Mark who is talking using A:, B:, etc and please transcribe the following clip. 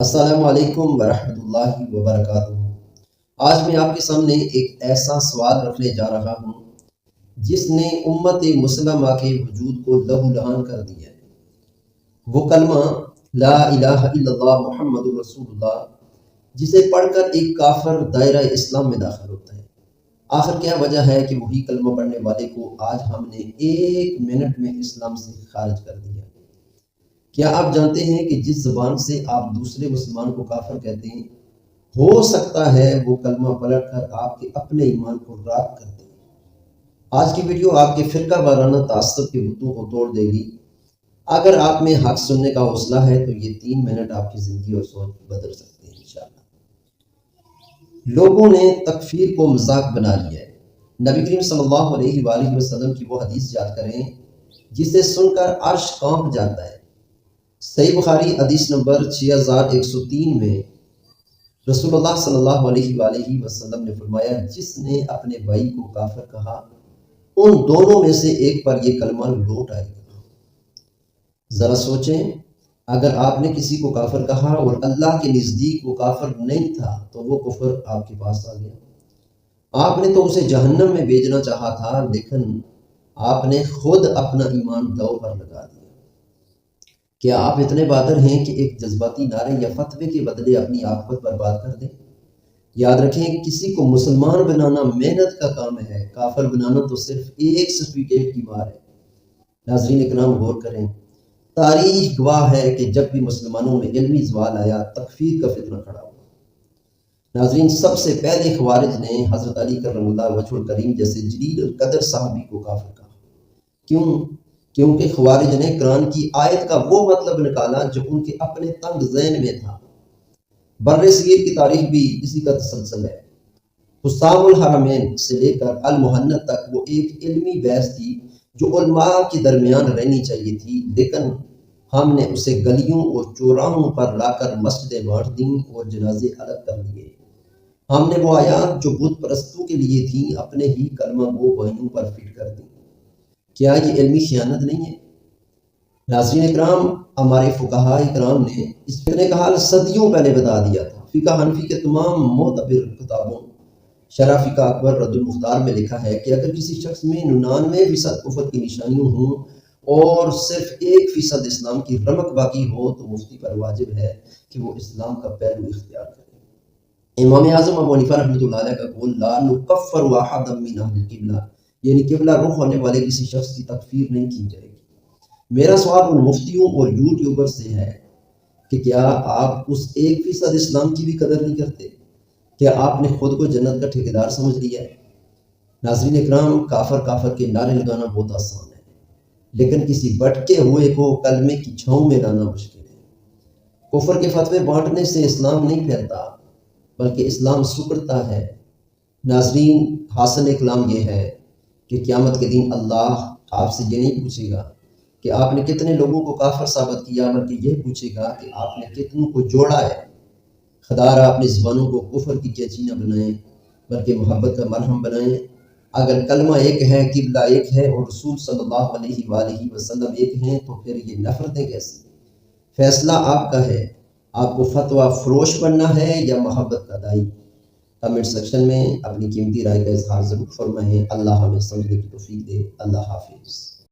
A: السلام علیکم ورحمۃ اللہ وبرکاتہ۔ آج میں آپ کے سامنے ایک ایسا سوال رکھنے جا رہا ہوں جس نے امت مسلمہ کے وجود کو لہو لہان کر دیا ہے۔ وہ کلمہ لا الہ الا اللہ محمد رسول اللہ، جسے پڑھ کر ایک کافر دائرہ اسلام میں داخل ہوتا ہے۔ آخر کیا وجہ ہے کہ وہی کلمہ پڑھنے والے کو آج ہم نے 1 منٹ میں اسلام سے خارج کر دیا؟ کیا آپ جانتے ہیں کہ جس زبان سے آپ دوسرے مسلمان کو کافر کہتے ہیں، ہو سکتا ہے وہ کلمہ پلٹ کر آپ کے اپنے ایمان کو راک کر دے؟ آج کی ویڈیو آپ کے فرقہ وارانہ تعصب کے بتوں کو توڑ دے گی۔ اگر آپ میں حق سننے کا حوصلہ ہے تو یہ 3 منٹ آپ کی زندگی اور سوچ بدل سکتے ہیں انشاءاللہ۔ لوگوں نے تکفیر کو مذاق بنا لیا ہے۔ نبی کریم صلی اللہ علیہ وآلہ وسلم کی وہ حدیث یاد کریں جسے سن کر عرش کانپ جاتا ہے۔ صحیح بخاری حدیث نمبر 6103 میں رسول اللہ صلی اللہ علیہ وآلہ وسلم نے فرمایا، جس نے اپنے بھائی کو کافر کہا ان دونوں میں سے ایک پر یہ کلمہ لوٹ آئے گا۔ ذرا سوچیں، اگر آپ نے کسی کو کافر کہا اور اللہ کے نزدیک وہ کافر نہیں تھا تو وہ کفر آپ کے پاس آ گیا۔ آپ نے تو اسے جہنم میں بھیجنا چاہا تھا، لیکن آپ نے خود اپنا ایمان داؤ پر لگا دیا۔ کیا آپ اتنے بہادر ہیں کہ ایک جذباتی نعرے یا فتوے کے بدلے اپنی آخرت برباد کر دیں؟ یاد رکھیں، کسی کو مسلمان بنانا محنت کا کام ہے، کافر بنانا تو صرف ایک سرٹیفکیٹ کی بار ہے۔ ناظرین اکرام غور کریں، تاریخ گواہ ہے کہ جب بھی مسلمانوں میں علمی زوال آیا، تکفیر کا فتنہ کھڑا ہوا۔ ناظرین، سب سے پہلے خوارج نے حضرت علی کرم اللہ وجہ الکریم جیسے جلیل القدر صحابی کو کافر کہا۔ کیوں؟ کیونکہ خوارج نے قرآن کی آیت کا وہ مطلب نکالا جو ان کے اپنے تنگ ذہن میں تھا۔ بر صغیر کی تاریخ بھی اسی کا تسلسل ہے۔ حسام الحرمین سے لے کر المحنت تک وہ ایک علمی بحث تھی جو علماء کے درمیان رہنی چاہیے تھی، لیکن ہم نے اسے گلیوں اور چوراہوں پر لا کر مسجدیں بانٹ دیں اور جنازے الگ کر لیے۔ ہم نے وہ آیات جو بت پرستوں کے لیے تھیں اپنے ہی کلمہ گو بھائیوں پر فٹ کر دیں۔ کیا یہ علمی خیانت نہیں ہے؟ ناظرین اکرام، ہمارے فقہاء اکرام نے اس فتنے کا حال صدیوں پہلے بتا دیا تھا۔ فقہ حنفی کے تمام معتبر کتابوں شرح فقہ اکبر رد المختار میں لکھا ہے کہ اگر کسی شخص میں 99% کفر کی نشانیوں ہوں اور صرف 1% اسلام کی رمق باقی ہو تو مفتی پر واجب ہے کہ وہ اسلام کا پہلو اختیار کرے۔ امام اعظم ابو حنیفہ رحمۃ اللہ علیہ کا قول لا نکفر احدا من اہل القبلہ، یعنی قبلہ رخ ہونے والے کسی شخص کی تکفیر نہیں کی جائے گی۔ میرا سوال ان مفتیوں اور یوٹیوبر سے ہے کہ کیا آپ اس 1% اسلام کی بھی قدر نہیں کرتے؟ کیا آپ نے خود کو جنت کا ٹھیکیدار سمجھ لیا ہے؟ ناظرین اکرام، کافر کافر کے نعرے لگانا بہت آسان ہے، لیکن کسی بھٹکے ہوئے کو کلمے کی چھاؤں میں لانا مشکل ہے۔ کفر کے فتوے بانٹنے سے اسلام نہیں پھیلتا بلکہ اسلام سکڑتا ہے۔ ناظرین، حاصل کلام یہ ہے کہ قیامت کے دن اللہ آپ سے یہ نہیں پوچھے گا کہ آپ نے کتنے لوگوں کو کافر ثابت کیا، بلکہ یہ پوچھے گا کہ آپ نے کتنوں کو جوڑا ہے۔ خدارہ اپنی زبانوں کو کفر کی کینچی نہ بنائیں بلکہ محبت کا مرہم بنائیں۔ اگر کلمہ ایک ہے، قبلہ ایک ہے اور رسول صلی اللہ علیہ وآلہ وسلم ایک ہیں تو پھر یہ نفرتیں کیسی؟ فیصلہ آپ کا ہے، آپ کو فتویٰ فروش بننا ہے یا محبت کا دائی؟ کمنٹ سیکشن میں اپنی قیمتی رائے کا اظہار ضرور فرمائیں۔ اللہ ہمیں سمجھنے کی توفیق دے۔ اللہ حافظ۔